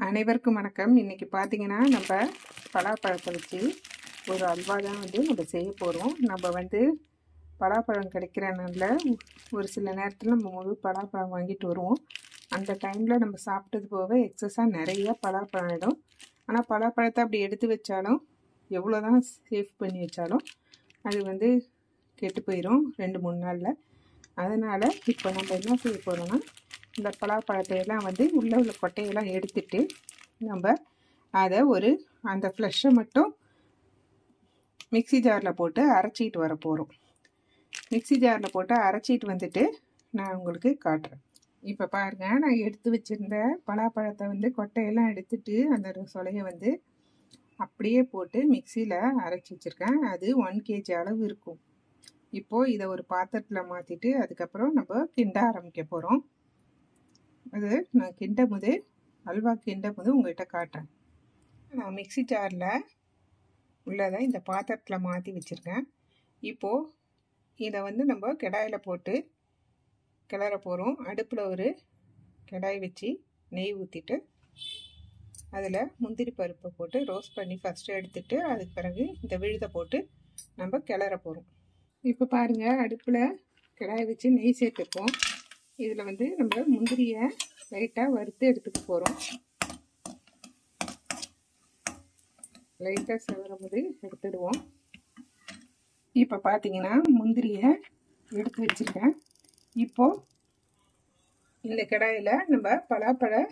அனைவருக்கும் வணக்கம். இன்றைக்கி பார்த்தீங்கன்னா நம்ம பலாப்பழத்தை வச்சு ஒரு அல்வா தான் நம்ம செய்ய போகிறோம். நம்ம பலாப்பழம் கிடைக்கிற நாளில் ஒரு சில நேரத்தில் நம்ம முழு பலாப்பழம் வாங்கிட்டு வருவோம். அந்த டைமில் நம்ம சாப்பிட்டது போக எக்ஸஸாக நிறைய பலாப்பழம் ஆகிடும். ஆனால் பலாப்பழத்தை அப்படி எடுத்து வச்சாலும் எவ்வளோ தான் சேஃப் பண்ணி வச்சாலும் அது கெட்டு போயிடும் 2-3 நாளில். அதனால் இப்போ நம்ம என்ன செய்ய போகிறோம்னா, இந்த பலாப்பழத்தையெல்லாம் உள்ளே உள்ள கொட்டையெல்லாம் எடுத்துட்டு நம்ம அதை அந்த ஃப்ளஷை மட்டும் மிக்சி ஜாரில் போட்டு அரைச்சிட்டு வர போகிறோம். மிக்சி ஜாரில் போட்டு அரைச்சிட்டு வந்துட்டு நான் உங்களுக்கு காட்டுறேன். இப்போ பாருங்கள், நான் எடுத்து வச்சுருந்த பலாப்பழத்தை கொட்டையெல்லாம் எடுத்துட்டு அந்த சொலையை அப்படியே போட்டு மிக்சியில் அரைச்சி வச்சுருக்கேன். அது 1 kg அளவு இருக்கும். இப்போது இதை ஒரு பாத்திரத்தில் மாற்றிட்டு அதுக்கப்புறம் நம்ம கிண்ட ஆரம்பிக்க போகிறோம். நான் அல்வா கிண்டும் போது உங்கள்கிட்ட காட்டுறேன். நான் மிக்சி ஜாரில் உள்ளதை இந்த பாத்திரத்தில் மாற்றி வச்சுருக்கேன். இப்போது இதை நம்ம கடாயில் போட்டு கிளற போகிறோம். அடுப்பில் ஒரு கடாய் வச்சு நெய் ஊற்றிட்டு அதில் முந்திரி பருப்பை போட்டு ரோஸ்ட் பண்ணி ஃபஸ்ட்டு எடுத்துட்டு அதுக்கு பிறகு இந்த விழுதை போட்டு நம்ம கிளற போகிறோம். இப்போ பாருங்கள், அடுப்பில் கடாய் வச்சு நெய் சேர்த்துப்போம். இதில் நம்ம முந்திரியை லைட்டாக வறுத்து எடுத்துக்க போகிறோம். லைட்டாக செவரும் போது எடுத்துடுவோம். இப்போ பார்த்தீங்கன்னா முந்திரியை எடுத்து வச்சுருக்கேன். இப்போது இந்த கடாயில் நம்ம பலாப்பழம்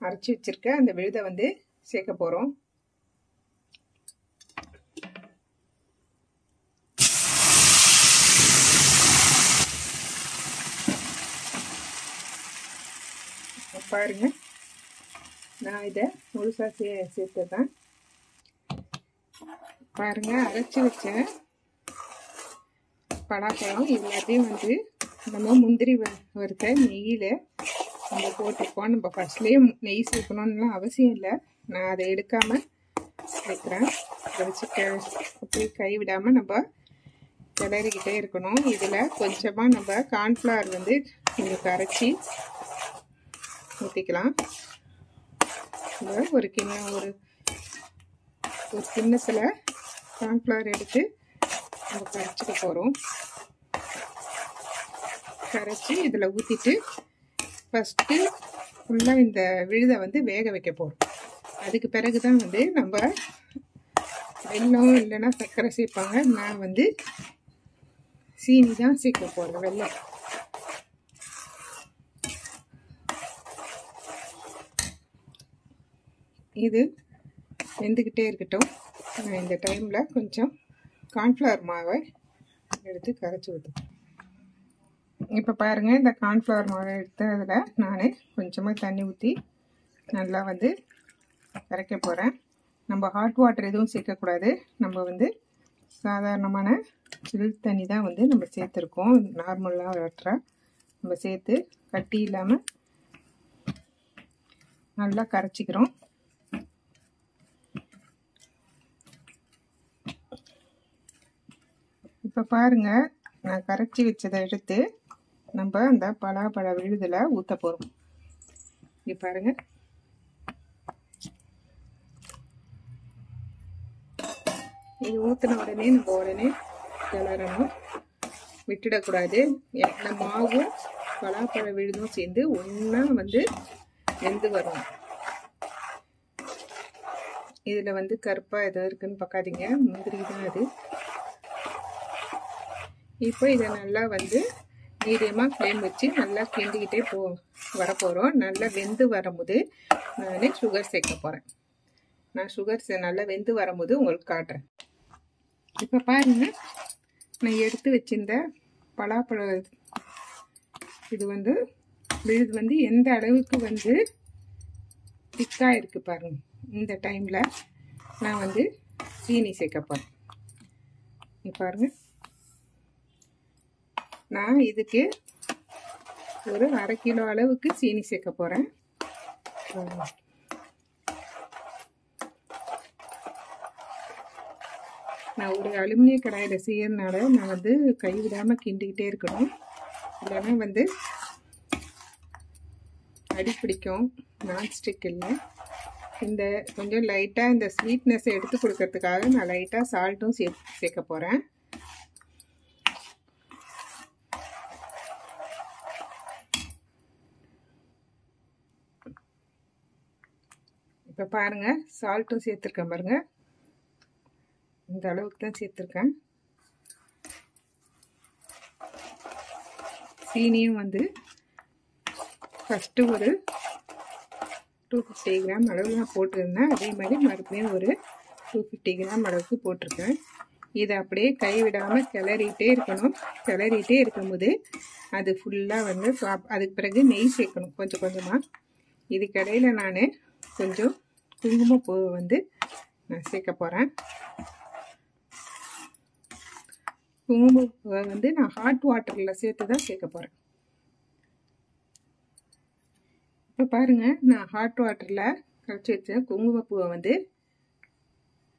அரைச்சி வச்சுருக்க அந்த விழுதை சேர்க்க போகிறோம். பாருங்க, நான் இதை முழுசாக சேர்த்துதான். பாருங்க, அரைச்சி வச்ச பலாப்பழம் எல்லாத்தையும் நம்ம முந்திரி வறுத்த நெய்யில் நம்ம போட்டிருக்கோம். நம்ம ஃபர்ஸ்ட்லேயே நெய் சேர்க்கணும்னுலாம் அவசியம் இல்லை. நான் அதை எடுக்காமல் வைக்கிறேன். அதை வச்சு அப்படி கைவிடாமல் நம்ம கிளறிக்கிட்டே இருக்கணும். இதில் கொஞ்சமாக நம்ம கார்ன்ஃப்ளவர் கொஞ்சம் கரைச்சி ஊற்றிக்கலாம். ஒரு கிண்ணத்தில் கார்ன்ஃப்ளவர் எடுத்து நம்ம கரைச்சிக்க போகிறோம். கரைச்சி இதில் ஊற்றிட்டு ஃபஸ்ட்டு ஃபுல்லாக இந்த விழுதை வேக வைக்க போகிறோம். அதுக்கு பிறகு தான் நம்ம வெல்லம் இல்லைன்னா சர்க்கரை சேர்ப்பாங்க. நான் சீனி தான் சேர்க்க போகிறேன், வெல்லம். இது வெந்துக்கிட்டே இருக்கட்டும். நான் இந்த டைமில் கொஞ்சம் கார்ன்ஃப்ளவர் மாவை எடுத்து கரைச்சி ஊற்றுவேன். இப்போ பாருங்கள், இந்த கார்ன்ஃப்ளவர் மாவை எடுத்து அதில் நான் கொஞ்சமாக தண்ணி ஊற்றி நல்லா கரைக்க போகிறேன். நம்ம ஹாட் வாட்டர் எதுவும் சேர்க்கக்கூடாது. நம்ம சாதாரணமான சில் தண்ணி தான் நம்ம சேர்த்துருக்கோம். நார்மலாக வாட்டராக நம்ம சேர்த்து கட்டி இல்லாமல் நல்லா கரைச்சிக்கிறோம். இப்போ பாருங்கள், நான் கரைச்சி வச்சதை எடுத்து நம்ம அந்த பலாப்பழ விழுதில் ஊற்ற போகிறோம். இங்கே பாருங்கள், இது ஊற்றின உடனே நம்ம உடனே கிளறணும், விட்டுடக்கூடாது. இந்த மாவும் பலாப்பழ விழுதும் சேர்ந்து ஒன்றா வெந்து வரும். இதில் கருப்பாக எதாவது இருக்குன்னு பார்க்காதீங்க, முந்திரி தான் அது. இப்போ இதை நல்லா மீடியமாக ஃப்ளேம் வச்சு நல்லா கிண்டிக்கிட்டே வரப்போகிறோம். நல்லா வெந்து வரும்போது நான் சுகர் சேர்க்க போகிறேன். நான் சுகர் நல்லா வெந்து வரும்போது உங்களுக்கு காட்டுறேன். இப்போ பாருங்கள், நான் எடுத்து வச்சிருந்த பலாப்பழம் இது விழுது எந்த அளவுக்கு திக்காக இருக்குது பாருங்கள். இந்த டைமில் நான் சீனி சேர்க்க போகிறேன். இப்போ பாருங்கள், நான் இதுக்கு ஒரு 1/2 கிலோ அளவுக்கு சீனி சேர்க்க போகிறேன். நான் ஒரு அலுமினிய கடாயில் செய்யறதுனால நான் கைவிடாமல் கிண்டிக்கிட்டே இருக்கணும். இல்லைன்னா அடி பிடிக்கும். நான்ஸ்டிக் இல்லை. இந்த கொஞ்சம் லைட்டாக இந்த ஸ்வீட்னஸ் எடுத்து கொடுக்கறதுக்காக நான் லைட்டாக சால்ட்டும் சேர்க்க போகிறேன். இப்போ பாருங்கள், சால்ட்டும் சேர்த்துருக்கேன் பாருங்கள். இந்த அளவுக்கு தான் சேர்த்துருக்கேன். சீனியும் வந்து ஃபஸ்ட்டு ஒரு 250 கிராம் அளவு நான் போட்டிருந்தேன். அதே மாதிரி மறுபடியும் ஒரு 250 கிராம் அளவுக்கு போட்டிருக்கேன். இதை அப்படியே கைவிடாமல் கிளறிட்டே இருக்கணும். கிளறிட்டே இருக்கும்போது அது ஃபுல்லாக வந்து அதுக்கு பிறகு நெய் சேர்க்கணும் கொஞ்சம் கொஞ்சமாக. இதுக்கிடையில் நான் கொஞ்சம் குங்குமப்பூவை வந்து நான் சேர்க்க போகிறேன். குங்குமப்பூவை வந்து நான் ஹாட் வாட்டரில் சேர்த்து தான் சேர்க்க போகிறேன். இப்போ பாருங்கள், நான் ஹாட் வாட்டரில் கரைச்சி வச்ச குங்குமப்பூவை வந்து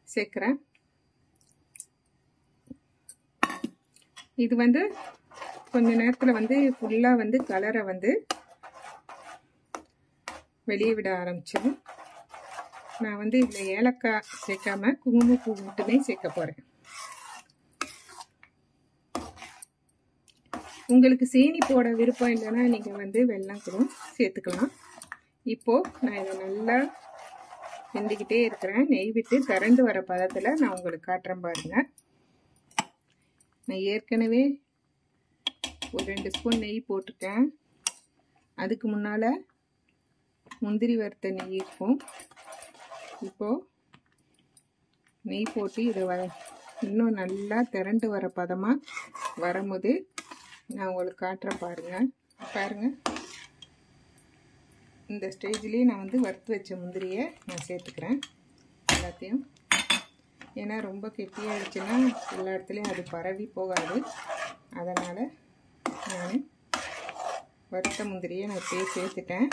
சேர்க்குறேன். இது வந்து கொஞ்ச நேரத்தில் வந்து ஃபுல்லாக வந்து கலரை வந்து வெளியே விட ஆரம்பிச்சிடும். நான் வந்து இதில் ஏலக்காய் சேர்க்காம குங்குமப்பூ மட்டுமே சேர்க்க போகிறேன். உங்களுக்கு சீனி போட விருப்பம் இல்லைன்னா நீங்கள் வந்து வெல்லம் கூட சேர்த்துக்கலாம். இப்போது நான் இதை நல்லா கிண்டிக்கிட்டே இருக்கிறேன். நெய் விட்டு திரண்டு வர பதத்தில் நான் உங்களுக்கு காட்டுறேன் பாருங்கள். நான் ஏற்கனவே ஒரு 2 ஸ்பூன் நெய் போட்டிருக்கேன். அதுக்கு முன்னால் முந்திரி வறுத்த நெய் இருக்கும். இப்போது நெய் போட்டு இதை இன்னும் நல்லா திரண்டு வர பதமாக வரும்போது நான் உங்களுக்கு காட்டுறேன் பாருங்கள். பாருங்கள், இந்த ஸ்டேஜ்லேயே நான் வந்து வறுத்து வச்ச முந்திரியை நான் சேர்த்துக்கிறேன் எல்லாத்தையும். ஏன்னா ரொம்ப கெட்டியாகிடுச்சுன்னா எல்லா இடத்துலையும் அது பரவி போகாது. அதனால் நான் வறுத்த முந்திரியை நான் இப்போயே சேர்த்துட்டேன்.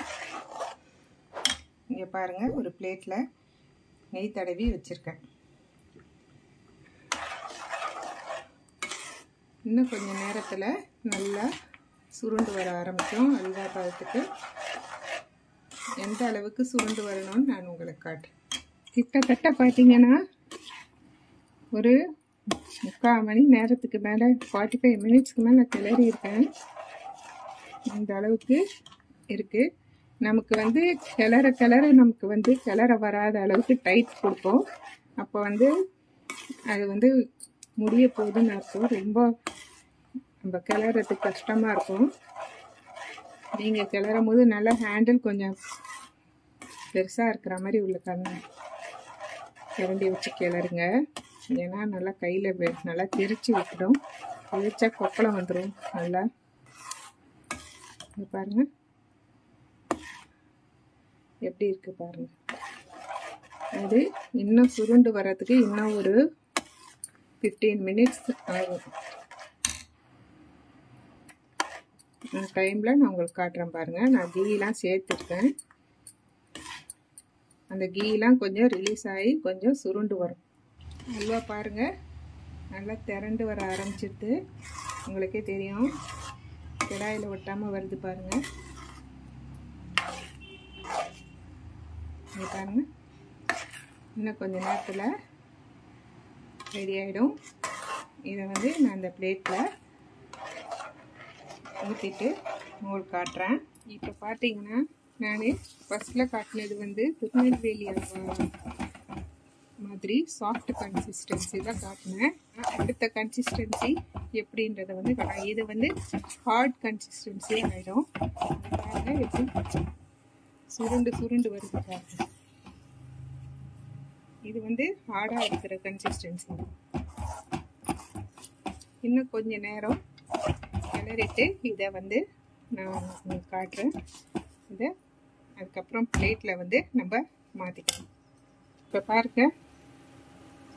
இங்கே பாருங்கள், ஒரு பிளேட்டில் நெய் தடவி வச்சுருக்கேன். இன்னும் கொஞ்சம் நேரத்தில் நல்லா சுருண்டு வர ஆரம்பிக்கும். அல்வா பதத்துக்கு எந்த அளவுக்கு சுருண்டு வரணும்னு நான் உங்களுக்கு காட்டுறேன். கிட்டத்தட்ட பார்த்தீங்கன்னா ஒரு 3/4 மணி நேரத்துக்கு மேலே 45 மினிட்ஸ்க்கு மேலே கிளறி இருக்கேன். இந்த அளவுக்கு இருக்குது. நமக்கு வந்து கிளற நமக்கு வந்து கிளற வராத அளவுக்கு டைட் கொடுப்போம். அப்போ வந்து அது வந்து முடிய போகுதுன்னு அர்த்தம். ரொம்ப நம்ம கிளறதுக்கு கஷ்டமாக இருக்கும். நீங்கள் கிளறும் போது நல்லா ஹேண்டில் கொஞ்சம் பெருசாக இருக்கிற மாதிரி உள்ள கரண்டி வச்சு கிளறுங்க. ஏன்னா நல்லா கையில் நல்லா திரிச்சு விட்டுடும். திரிச்சா கொப்பளம் வந்துடும். நல்லா பாருங்கள் எப்படி இருக்குது பாருங்கள். அது இன்னும் சுருண்டு வர்றதுக்கு இன்னும் ஒரு 15 மினிட்ஸ் ஆகும். அந்த டைமில் நான் உங்களுக்கு காட்டுறேன் பாருங்கள். நான் கீலாம் சேர்த்துருக்கேன். அந்த கீலாம் கொஞ்சம் ரிலீஸ் ஆகி கொஞ்சம் சுருண்டு வரும். அல்வா பாருங்கள் நல்லா திரண்டு வர ஆரம்பிச்சிடுது. உங்களுக்கே தெரியும், கடாயில் ஒட்டாமல் வருது பாருங்கள். பாருங்கள், இன்னும் கொஞ்சம் நேரத்தில் ரெடி ஆகிடும். இதை வந்து நான் இந்த பிளேட்டில் ஊற்றிட்டு உங்களுக்கு காட்டுறேன். இப்போ பார்த்தீங்கன்னா நான் ஃபஸ்ட்டில் காட்டினது வந்து திருநெல்வேலி அல்வா மாதிரி சாஃப்ட் கன்சிஸ்டன்சி தான் காட்டினேன். அடுத்த கன்சிஸ்டன்சி எப்படின்றத வந்து இது வந்து ஹார்ட் கன்சிஸ்டன்சி ஆகிடும். பாருங்கள் எப்படி சுருண்டு வருது பாருங்க. இது வந்து ஹார்டாக இருக்கிற கன்சிஸ்டன்சி. இன்னும் கொஞ்ச நேரம் கிளறிட்டு இதை வந்து நான் உங்களுக்கு காட்டுறேன். இதை அதுக்கப்புறம் பிளேட்டில் வந்து நம்ம மாற்றிக்கலாம். இப்போ பாருங்க,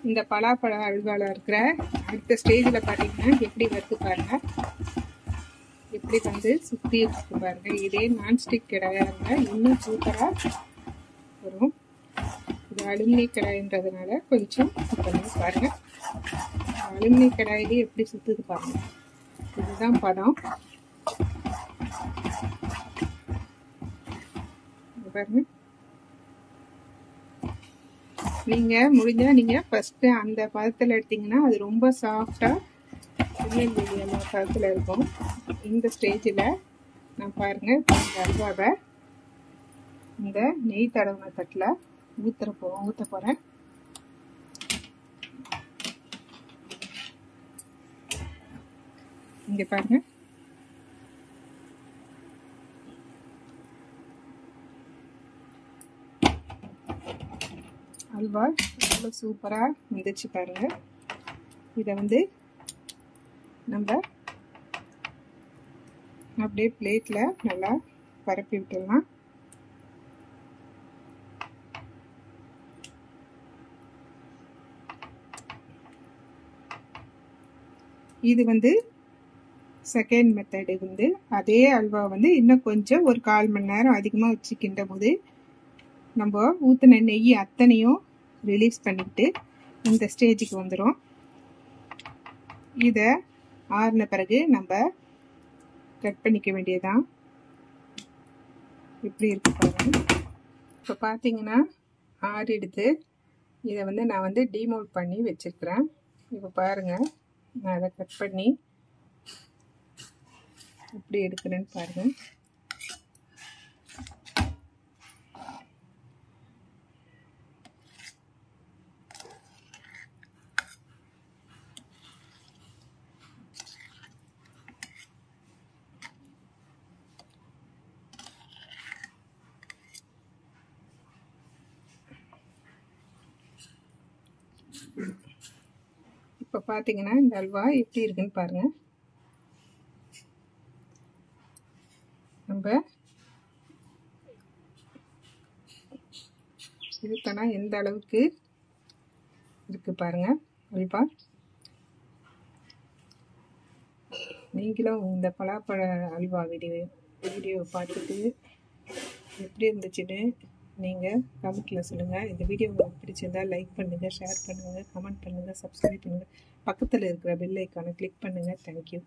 இந்த பலாப்பழ அல்வாவில் இருக்கிற அடுத்த ஸ்டேஜில் பார்த்தீங்கன்னா எப்படி வருது பாருங்கள். எப்படி வந்து சுற்றி இருக்கு பாருங்கள். இதே நான்ஸ்டிக் கடாயாக இன்னும் சூப்பராக வரும். இது அலுமினிய கடாயின்றதுனால கொஞ்சம் சுத்தமாக பாருங்கள். அலுமினிய கடாயிலே எப்படி சுற்றுது பாருங்கள். இதுதான் பதம். பாருங்க நீங்கள் முடிஞ்சால் நீங்கள் ஃபஸ்ட்டு அந்த பதத்தில் எடுத்திங்கன்னா அது ரொம்ப சாஃப்டாக திருநெல்வேலி அல்வா பதத்தில் இருக்கும். இந்த ஸ்டேஜில் நான் பாருங்கள் இந்த அல்வாவை இந்த நெய் தடவின தட்டில் ஊற்ற போகிறேன். இங்கே பாருங்கள், அல்வா எவ்வளோ சூப்பராக வந்துச்சு பாருங்கள். இதை வந்து நம்ம அப்படியே பிளேட்டில் நல்லா பரப்பி விட்டுடலாம். இது வந்து செகண்ட் மெத்தடு வந்து அதே அல்வா வந்து இன்னும் கொஞ்சம் ஒரு 1/4 மணி நேரம் அதிகமாக வச்சு கிண்டும் போது நம்ம ஊற்றின நெய் அத்தனையும் ரிலீஸ் பண்ணிவிட்டு இந்த ஸ்டேஜுக்கு வந்துடும். இதை ஆறின பிறகு நம்ம கட் பண்ணிக்க வேண்டியதான். இப்படி இருக்கு பாருங்க. இப்போ பார்த்தீங்கன்னா ஆறிடுத்து. இதை வந்து நான் வந்து டீமோல்ட் பண்ணி வச்சுருக்கிறேன். இப்போ பாருங்கள், நான் அதை கட் பண்ணி எப்படி எடுக்கிறேன்னு பாருங்கள். இப்போ பார்த்தீங்கன்னா இந்த அல்வா எப்படி இருக்குன்னு பாருங்கள். நம்ம இதுக்கான எந்த அளவுக்கு இருக்குது பாருங்கள் அல்வா. நீங்களும் இந்த பலாப்பழ அல்வா வீடியோ பார்த்துட்டு எப்படி இருந்துச்சுன்னு நீங்கள் கமெண்ட்டில் சொல்லுங்கள். இந்த வீடியோ உங்களுக்கு பிடிச்சிருந்தால் லைக் பண்ணுங்கள், ஷேர் பண்ணுங்கள், கமெண்ட் பண்ணுங்கள், சப்ஸ்கிரைப் பண்ணுங்கள். பக்கத்தில் இருக்கிற பெல் ஐக்கானை கிளிக் பண்ணுங்கள். தேங்க்யூ.